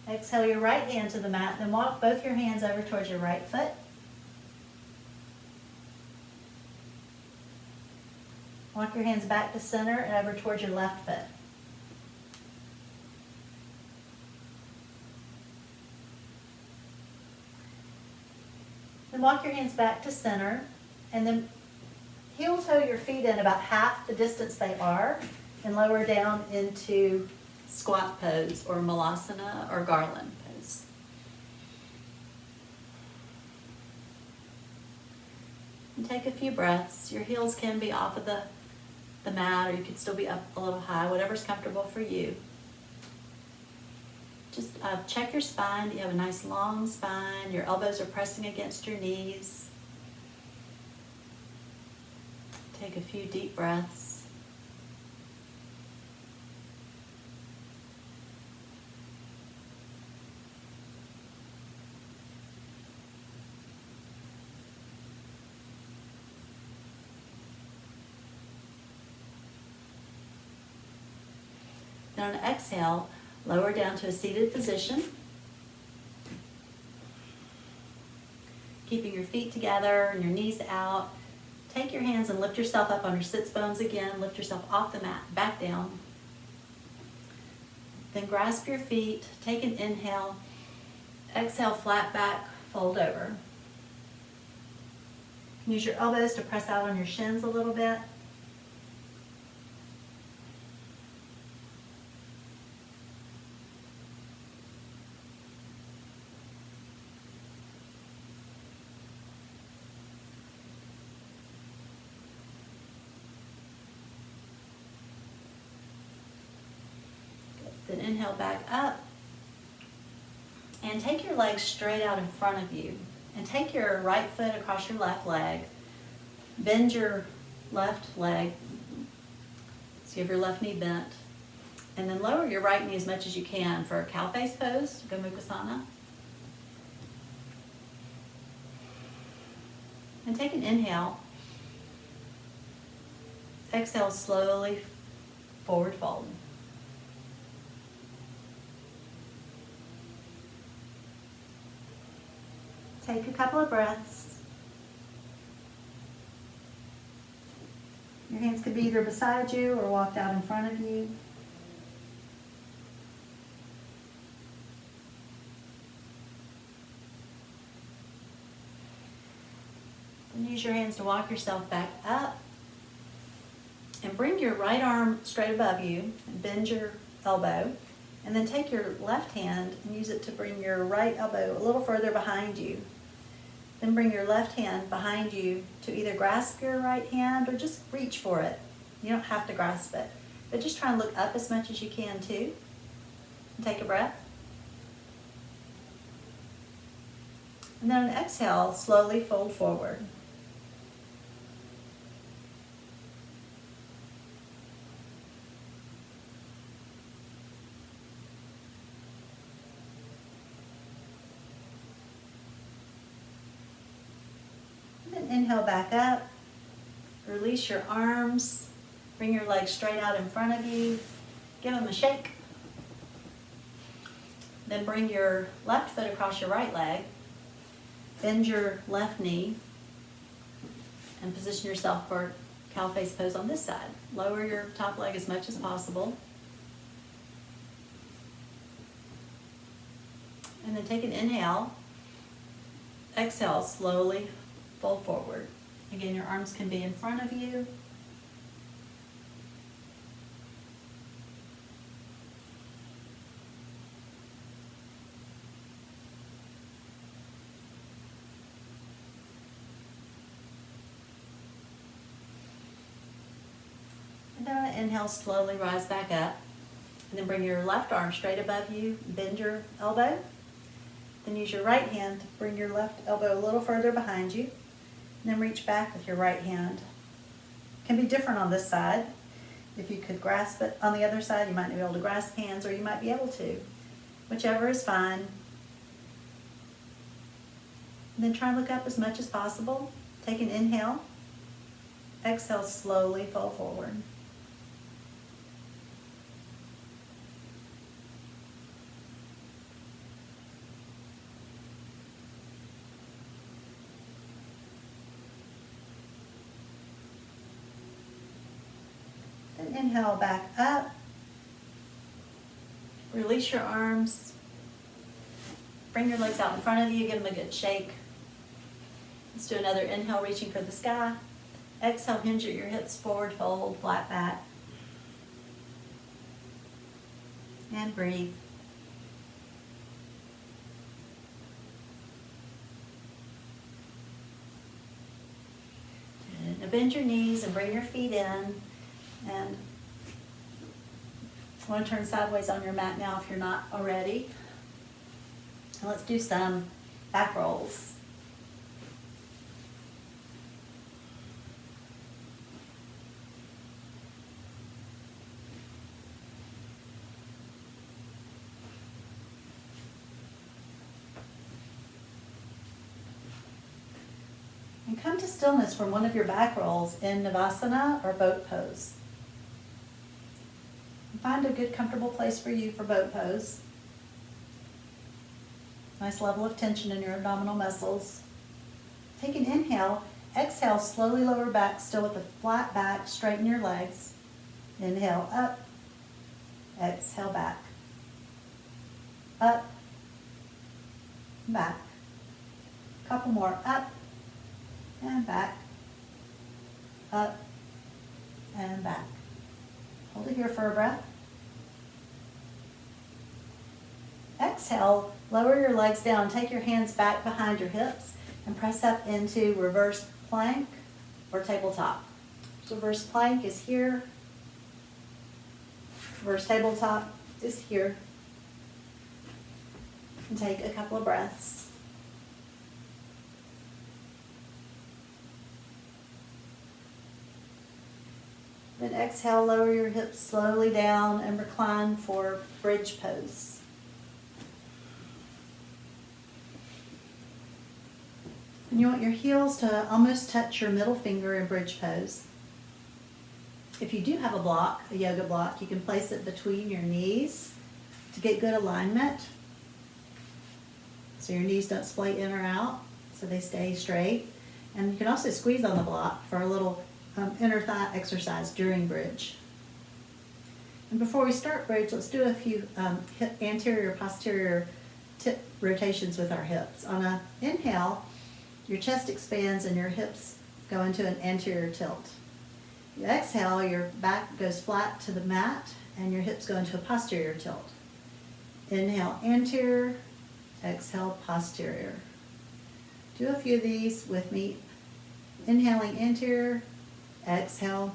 Exhale your right hand to the mat. Then walk both your hands over towards your right foot. Walk your hands back to center and over towards your left foot. Then walk your hands back to center and then heel toe your feet in about half the distance they are and lower down into squat pose or malasana or garland pose. And take a few breaths. Your heels can be off of the mat or you could still be up a little high, whatever's comfortable for you. Just check your spine. You have a nice long spine. Your elbows are pressing against your knees. Take a few deep breaths. Then on an exhale, lower down to a seated position. Keeping your feet together and your knees out. Take your hands and lift yourself up on your sits bones again. Lift yourself off the mat, back down. Then grasp your feet, take an inhale. Exhale, flat back, fold over. Use your elbows to press out on your shins a little bit. Then inhale back up and take your legs straight out in front of you and take your right foot across your left leg. Bend your left leg so you have your left knee bent, and then lower your right knee as much as you can for a cow face pose, Gomukhasana. And take an inhale. Exhale slowly, forward fold. Take a couple of breaths. Your hands could be either beside you or walked out in front of you. And use your hands to walk yourself back up. And bring your right arm straight above you and bend your elbow. And then take your left hand and use it to bring your right elbow a little further behind you. Then bring your left hand behind you to either grasp your right hand or just reach for it. You don't have to grasp it, but just try and look up as much as you can too. And take a breath. And then on exhale, slowly fold forward. Inhale back up, release your arms, bring your legs straight out in front of you, Give them a shake. Then bring your left foot across your right leg. Bend your left knee and position yourself for cow face pose on this side. Lower your top leg as much as possible. And then take an inhale. Exhale, slowly fold forward. Again, your arms can be in front of you. And then inhale, slowly rise back up. And then bring your left arm straight above you, bend your elbow. Then use your right hand to bring your left elbow a little further behind you. And then reach back with your right hand. It can be different on this side. If you could grasp it on the other side, you might not be able to grasp hands, or you might be able to. Whichever is fine. And then try and look up as much as possible. Take an inhale. Exhale, slowly fold forward. Then inhale back up. Release your arms. Bring your legs out in front of you. Give them a good shake. Let's do another inhale, reaching for the sky. Exhale, hinge at your hips forward, fold, flat back. And breathe. Good. Now bend your knees and bring your feet in. And I want to turn sideways on your mat now if you're not already. And let's do some back rolls. And come to stillness from one of your back rolls in Navasana or boat pose. Find a good, comfortable place for you for boat pose. Nice level of tension in your abdominal muscles. Take an inhale. Exhale, slowly lower back, still with a flat back. Straighten your legs. Inhale, up. Exhale, back. Up. Back. Couple more. Up. And back. Up. And back. Hold it here for a breath. Exhale, lower your legs down. Take your hands back behind your hips and press up into reverse plank or tabletop. So reverse plank is here. Reverse tabletop is here. And take a couple of breaths. Then exhale, lower your hips slowly down and recline for bridge pose. And you want your heels to almost touch your middle finger in bridge pose. If you do have a block, a yoga block, you can place it between your knees to get good alignment. So your knees don't splay in or out, so they stay straight. And you can also squeeze on the block for a little inner thigh exercise during bridge. And before we start bridge, let's do a few hip anterior, posterior tip rotations with our hips. On an inhale, your chest expands and your hips go into an anterior tilt. You exhale, your back goes flat to the mat and your hips go into a posterior tilt. Inhale, anterior, exhale, posterior. Do a few of these with me. Inhaling anterior, exhale,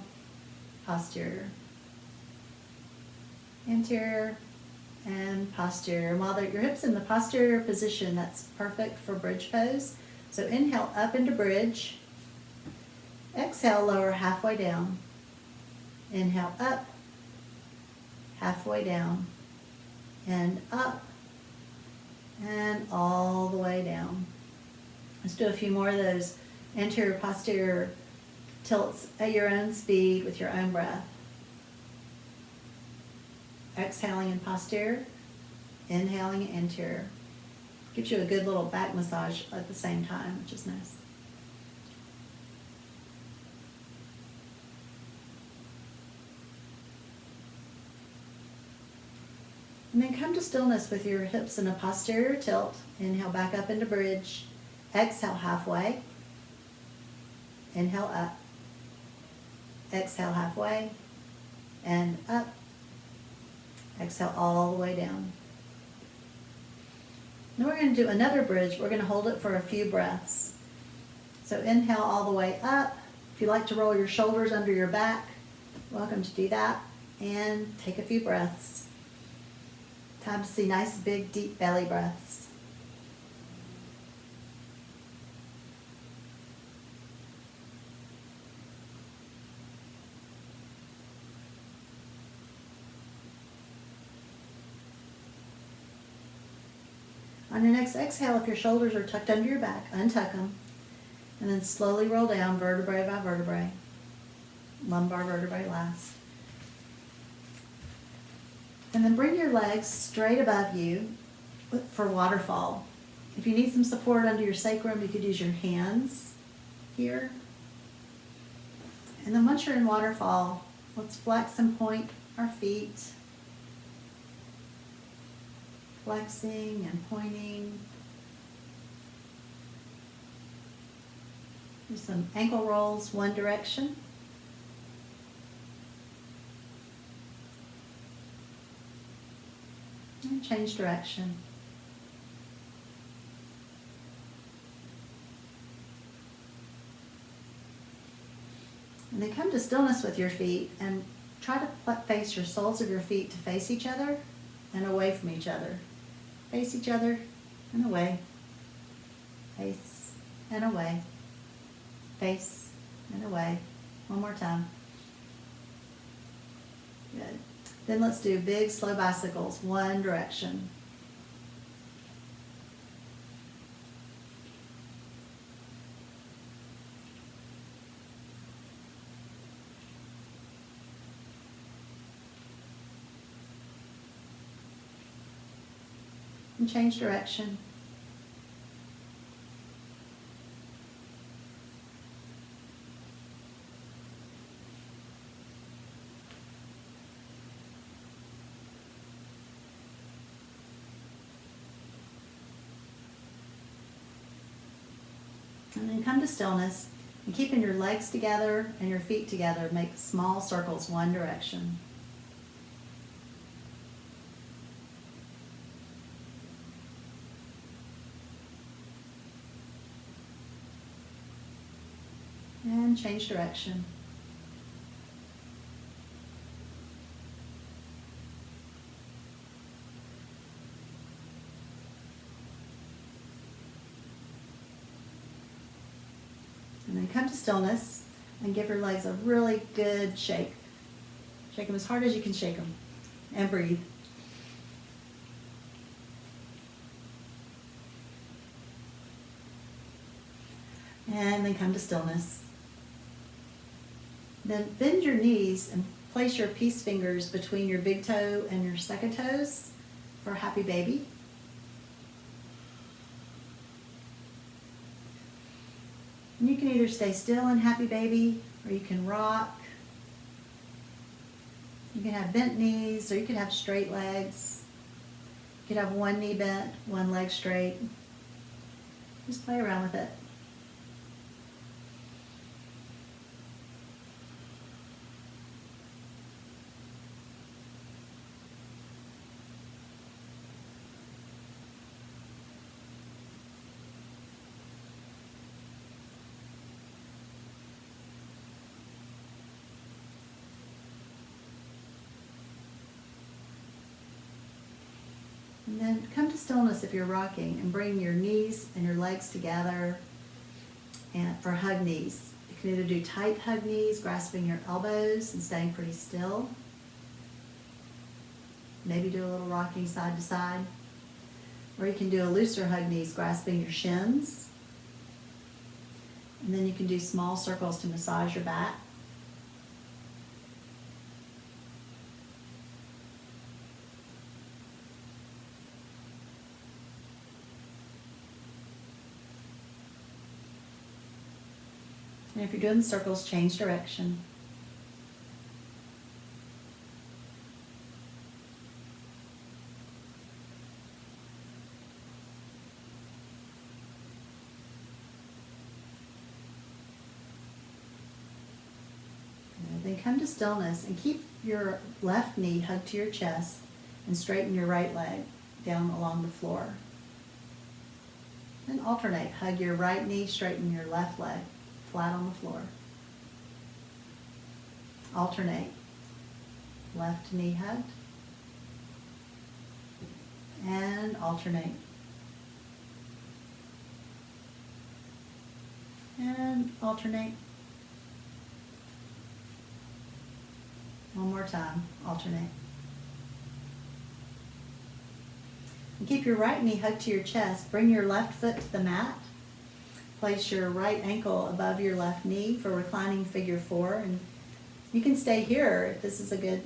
posterior. Anterior and posterior. And while your hips in the posterior position, that's perfect for bridge pose. So inhale up into bridge. Exhale, lower halfway down. Inhale up, halfway down, and up, and all the way down. Let's do a few more of those anterior, posterior tilts at your own speed with your own breath. Exhaling in posterior, inhaling in anterior. Gives you a good little back massage at the same time, which is nice. And then come to stillness with your hips in a posterior tilt. Inhale back up into bridge. Exhale halfway. Inhale up. Exhale halfway. And up. Exhale all the way down. Then we're going to do another bridge. We're going to hold it for a few breaths. So inhale all the way up. If you like to roll your shoulders under your back, welcome to do that. And take a few breaths. Time to see nice, big, deep belly breaths. On your next exhale, if your shoulders are tucked under your back, untuck them, and then slowly roll down vertebrae by vertebrae. Lumbar vertebrae last. And then bring your legs straight above you for waterfall. If you need some support under your sacrum, you could use your hands here. And then once you're in waterfall, let's flex and point our feet. Flexing and pointing. Do some ankle rolls one direction. And change direction. And then come to stillness with your feet and try to face your soles of your feet to face each other and away from each other. Face each other and away. Face and away. Face and away. One more time. Good. Then let's do big, slow bicycles, one direction. And change direction. And then come to stillness and keeping your legs together and your feet together, make small circles one direction. And change direction. And then come to stillness and give your legs a really good shake. Shake them as hard as you can shake them. And breathe. And then come to stillness. Then bend your knees and place your peace fingers between your big toe and your second toes for happy baby. And you can either stay still in happy baby or you can rock. You can have bent knees or you can have straight legs. You can have one knee bent, one leg straight. Just play around with it. And then come to stillness if you're rocking and bring your knees and your legs together and for hug knees. You can either do tight hug knees, grasping your elbows and staying pretty still. Maybe do a little rocking side to side. Or you can do a looser hug knees, grasping your shins. And then you can do small circles to massage your back. And if you're doing circles, change direction. Then come to stillness and keep your left knee hugged to your chest and straighten your right leg down along the floor. Then alternate. Hug your right knee, straighten your left leg flat on the floor. Alternate. Left knee hugged. And alternate. And alternate. One more time, alternate. And keep your right knee hugged to your chest. Bring your left foot to the mat. Place your right ankle above your left knee for reclining figure 4. And you can stay here if this is a good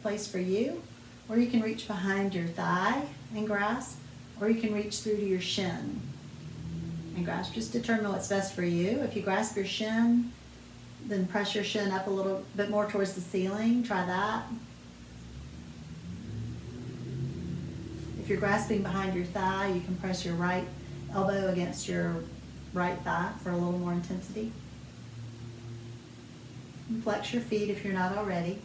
place for you. Or you can reach behind your thigh and grasp. Or you can reach through to your shin and grasp. Just determine what's best for you. If you grasp your shin, then press your shin up a little bit more towards the ceiling. Try that. If you're grasping behind your thigh, you can press your right elbow against your right thigh for a little more intensity. And flex your feet if you're not already.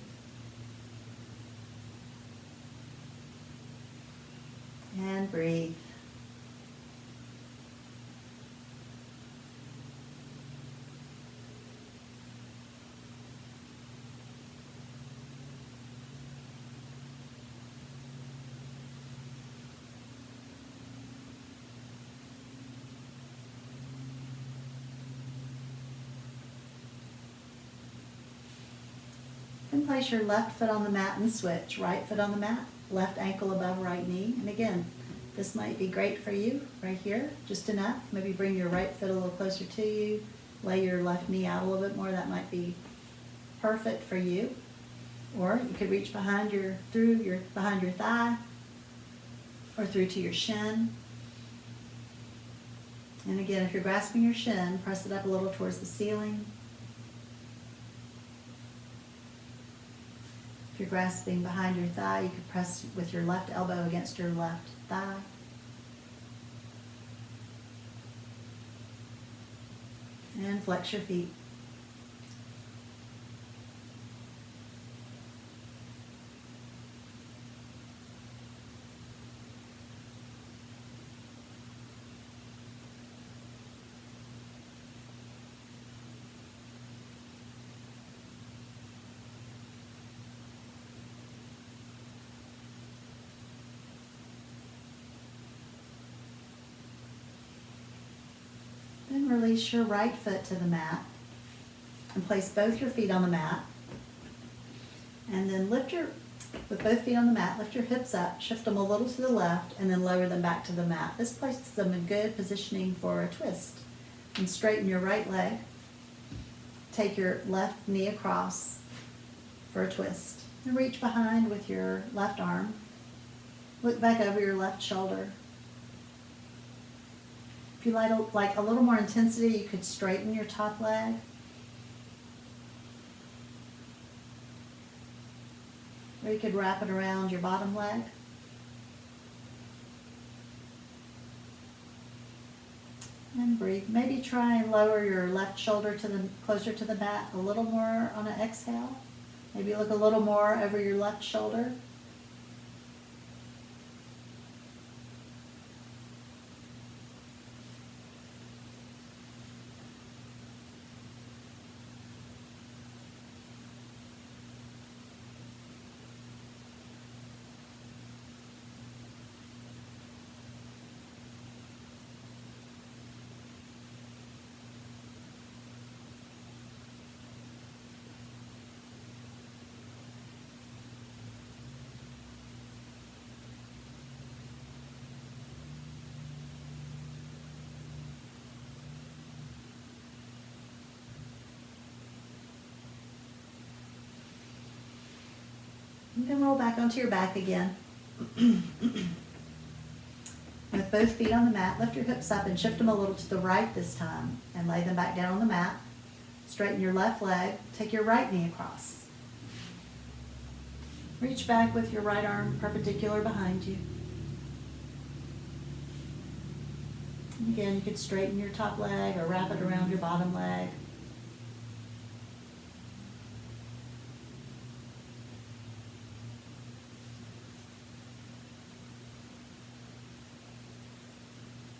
And breathe. Then place your left foot on the mat and switch. Right foot on the mat, left ankle above right knee. And again, this might be great for you right here, just enough. Maybe bring your right foot a little closer to you. Lay your left knee out a little bit more. That might be perfect for you. Or you could reach behind your thigh or through to your shin. And again, if you're grasping your shin, press it up a little towards the ceiling. If you're grasping behind your thigh, you could press with your left elbow against your left thigh. And flex your feet. Then release your right foot to the mat and place both your feet on the mat. And then with both feet on the mat, lift your hips up, shift them a little to the left, and then lower them back to the mat. This places them in good positioning for a twist. And straighten your right leg. Take your left knee across for a twist. And reach behind with your left arm. Look back over your left shoulder. If you like a little more intensity, you could straighten your top leg. Or you could wrap it around your bottom leg. And breathe. Maybe try and lower your left shoulder closer to the mat a little more on an exhale. Maybe look a little more over your left shoulder. And then roll back onto your back again. With both feet on the mat, lift your hips up and shift them a little to the right this time and lay them back down on the mat. Straighten your left leg. Take your right knee across. Reach back with your right arm perpendicular behind you. And again, you could straighten your top leg or wrap it around your bottom leg.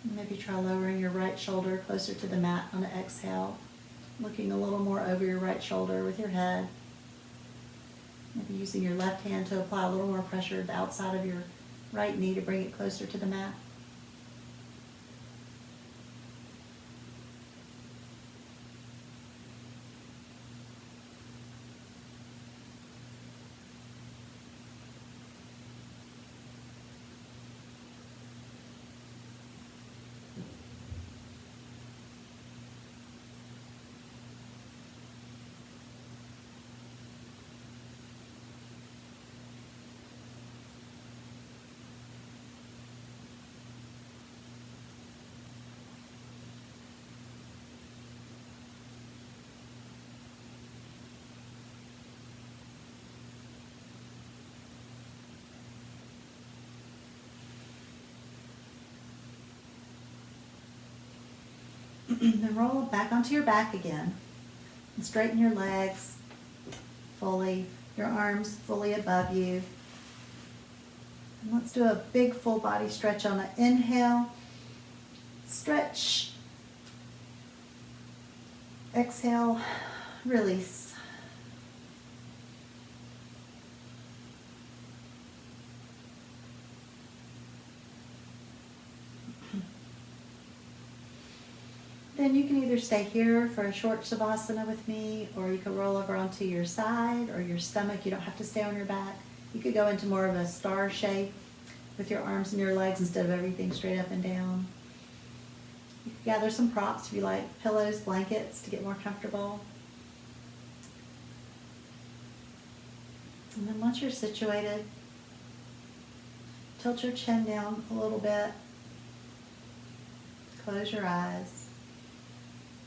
Maybe try lowering your right shoulder closer to the mat on an exhale, looking a little more over your right shoulder with your head. Maybe using your left hand to apply a little more pressure to the outside of your right knee to bring it closer to the mat. Then roll back onto your back again and straighten your legs fully, your arms fully above you. And let's do a big full body stretch on an inhale. Stretch. Exhale, release. Then you can either stay here for a short Savasana with me, or you can roll over onto your side or your stomach. You don't have to stay on your back. You could go into more of a star shape with your arms and your legs instead of everything straight up and down. You can gather some props if you like, pillows, blankets to get more comfortable. And then once you're situated, tilt your chin down a little bit. Close your eyes.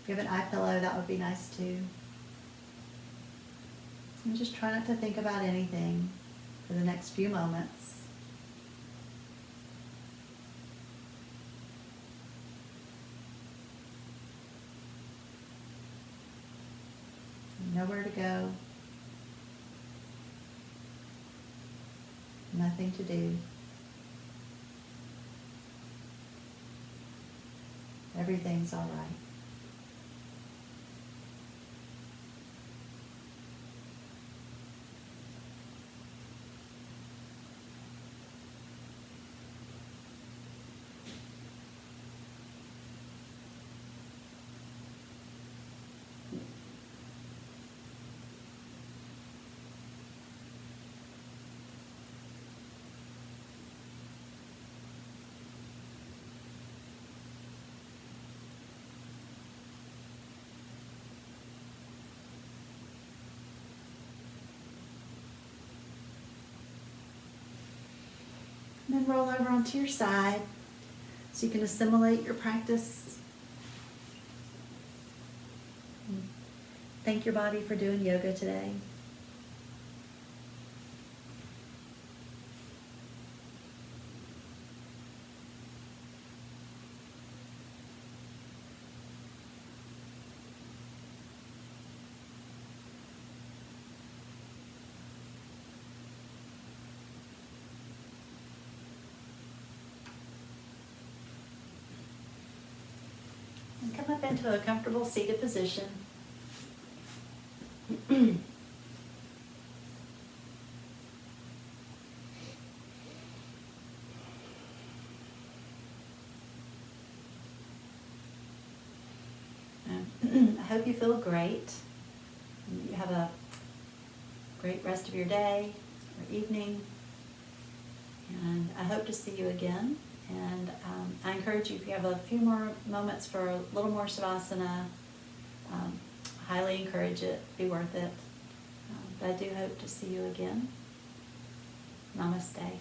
If you have an eye pillow, that would be nice too. And just try not to think about anything for the next few moments. Nowhere to go. Nothing to do. Everything's all right. And then roll over onto your side so you can assimilate your practice. Thank your body for doing yoga today. And come up into a comfortable seated position. I hope you feel great. You have a great rest of your day or evening. And I hope to see you again. And I encourage you, if you have a few more moments for a little more Savasana, highly encourage it. Be worth it. But I do hope to see you again. Namaste.